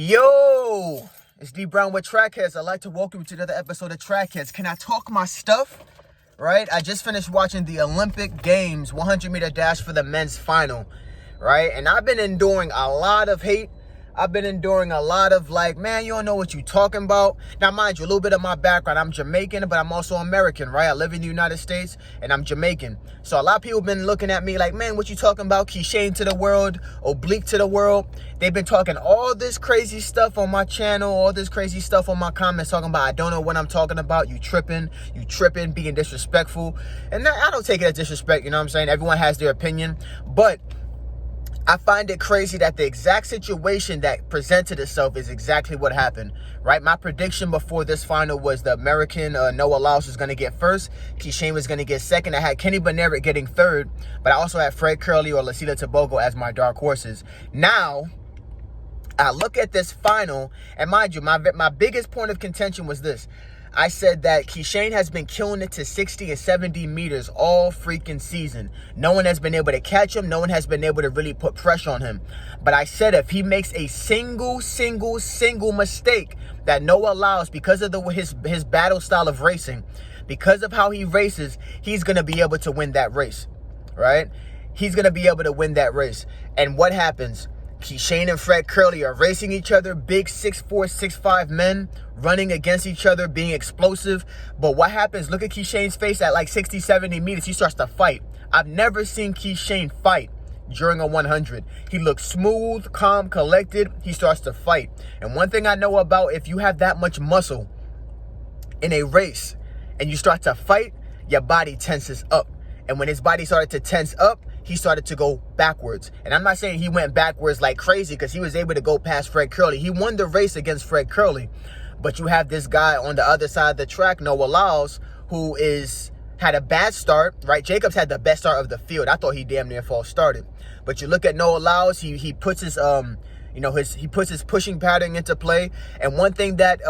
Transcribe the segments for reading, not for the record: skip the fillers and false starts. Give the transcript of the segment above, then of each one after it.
Yo, it's D Brown with Trackheads. I'd like to welcome you to another episode of Trackheads. Can I talk my stuff? Right? I just finished watching the Olympic Games 100-meter dash for the men's final. Right? And I've been enduring a lot of hate. I've been enduring a lot of man, you don't know what you talking about. Now, mind you, a little bit of my background, I'm Jamaican, but I'm also American, right? I live in the United States, and I'm Jamaican. So a lot of people have been looking at me like, man, what you talking about? Keishane to the world, oblique to the world. They've been talking all this crazy stuff on my channel, all this crazy stuff on my comments, talking about I don't know what I'm talking about. You tripping, being disrespectful. And I don't take it as disrespect, you know what I'm saying? Everyone has their opinion, but I find it crazy that the exact situation that presented itself is exactly what happened, right? My prediction before this final was the American Noah Lyles was going to get first. Keishane was going to get second. I had Kenny Bednarek getting third, but I also had Fred Kerley or Lasila Tobogo as my dark horses. Now, I look at this final, and mind you, my biggest point of contention was this. I said that Keishane has been killing it to 60 and 70 meters all freaking season. No one has been able to catch him. No one has been able to really put pressure on him. But I said if he makes a single mistake that Noah Lyles, because of his battle style of racing, because of how he races, he's going to be able to win that race, right? He's going to be able to win that race. And what happens? Keishane and Fred Kerley are racing each other, big 6'4", 6'5" men running against each other, being explosive. But what happens? Look at Keishane's face at 60, 70 meters. He starts to fight. I've never seen Keishane fight during a 100. He looks smooth, calm, collected. He starts to fight. And one thing I know about, if you have that much muscle in a race and you start to fight, your body tenses up. And when his body started to tense up, he started to go backwards. And I'm not saying he went backwards like crazy, because he was able to go past Fred Kerley. He won the race against Fred Kerley. But you have this guy on the other side of the track, Noah Lyles, who had a bad start, right? Jacobs had the best start of the field. I thought he damn near false started. But you look at Noah Lyles, he puts his he puts his pushing pattern into play. And one thing that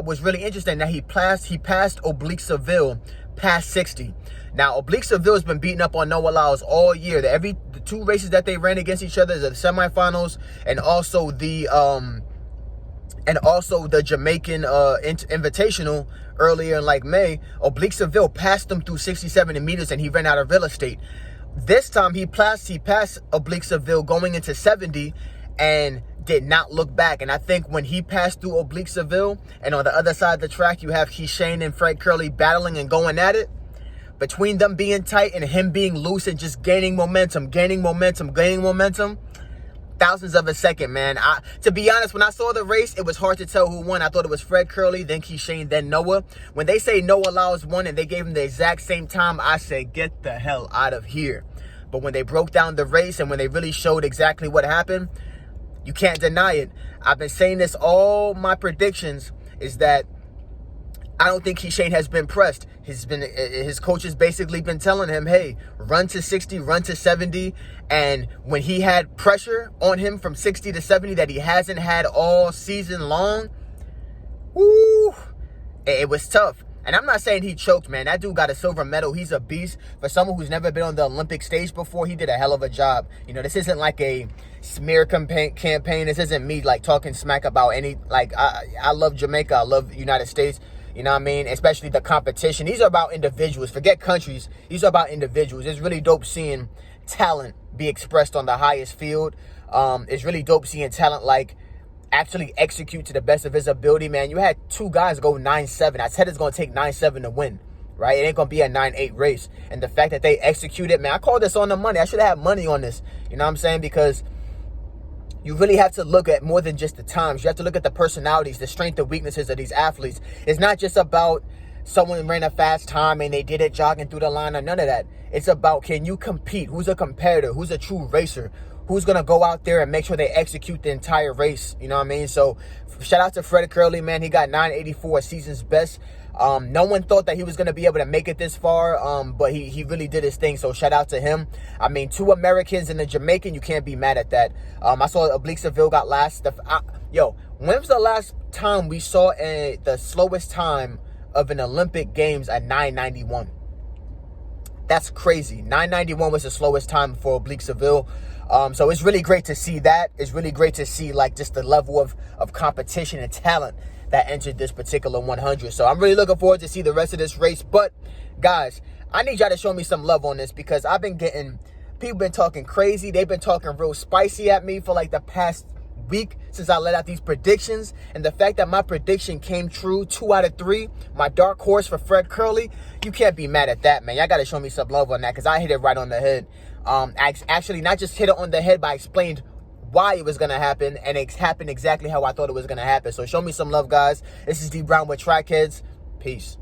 was really interesting, that he passed Oblique Seville past 60. Now, Oblique Seville has been beating up on Noah Lyles all year. The two races that they ran against each other, the semifinals, and also the Jamaican Invitational earlier in May, Oblique Seville passed him through 67 meters, and he ran out of real estate. This time he passed Oblique Seville going into 70 and did not look back. And I think when he passed through Oblique Seville, and on the other side of the track you have Keishane and Fred Kerley battling and going at it, between them being tight and him being loose and just gaining momentum, thousandths of a second, man. To be honest, when I saw the race, it was hard to tell who won. I thought it was Fred Kerley, then Keishane, then Noah. When they say Noah Lyles won and they gave him the exact same time, I said, get the hell out of here. But when they broke down the race and when they really showed exactly what happened, you can't deny it. I've been saying this, all my predictions is that I don't think Keishane has been pressed. His coach has basically been telling him, hey, run to 60, run to 70. And when he had pressure on him from 60 to 70 that he hasn't had all season long, woo, it was tough. And I'm not saying he choked, man. That dude got a silver medal. He's a beast. For someone who's never been on the Olympic stage before, he did a hell of a job. You know, this isn't like a smear campaign. This isn't me talking smack about any, I love Jamaica. I love United States. You know what I mean? Especially the competition. These are about individuals. Forget countries. These are about individuals. It's really dope seeing talent be expressed on the highest field. It's really dope seeing talent actually execute to the best of his ability, man. You had two guys go 9-7. I said it's going to take 9-7 to win, right? It ain't going to be a 9-8 race. And the fact that they executed, man, I call this on the money. I should have had money on this. You know what I'm saying? Because you really have to look at more than just the times. You have to look at the personalities, the strengths and weaknesses of these athletes. It's not just about someone ran a fast time and they did it jogging through the line or none of that. It's about, can you compete? Who's a competitor? Who's a true racer? Who's going to go out there and make sure they execute the entire race? You know what I mean? So shout out to Fred Kerley, man. He got 984, season's best. No one thought that he was going to be able to make it this far, but he really did his thing, so shout out to him. I mean, two Americans and a Jamaican, you can't be mad at that. I saw Oblique Seville got last. When was the last time we saw the slowest time of an Olympic Games at 9:91? That's crazy. 991 was the slowest time for Oblique Seville. So it's really great to see that. It's really great to see like just the level of competition and talent that entered this particular 100. So I'm really looking forward to see the rest of this race. But guys, I need y'all to show me some love on this, because I've been getting, people been talking crazy. They've been talking real spicy at me for like the past week since I let out these predictions. And the fact that my prediction came true, 2 out of 3, my dark horse for Fred Kerley, you can't be mad at that, man. Y'all got to show me some love on that, because I hit it right on the head. Actually, not just hit it on the head, but I explained why it was going to happen, and it happened exactly how I thought it was going to happen. So show me some love, guys. This is D Brown with Trackheads. Peace.